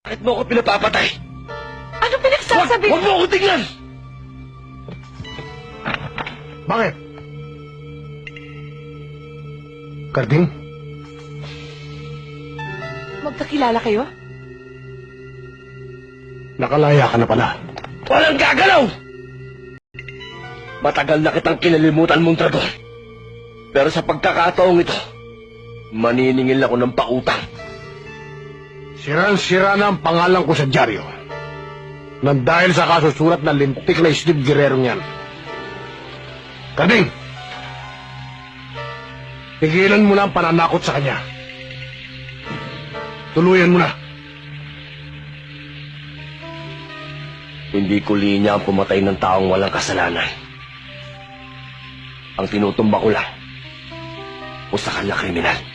Bakit mo ako pinapapatay? Ano pinagsasabi? Huwag mo ako tingnan! Bakit? Karding? Magkakilala kayo? Nakalaya ka na pala. Walang gagalaw! Matagal na kitang kinalimutan, Mondragon. Pero sa pagkakataong ito, maniningil ako ng pautang. Sirang-sira na ang pangalan ko sa dyaryo. Nang dahil sa kasusulat na lintik na Steve Guerrero niyan. Karding! Tigilan mo na ang pananakot sa kanya. Tuluyan mo na. Hindi ko linya ang pumatay ng taong walang kasalanan. Ang tinutumba ko lang, usakal na kriminal.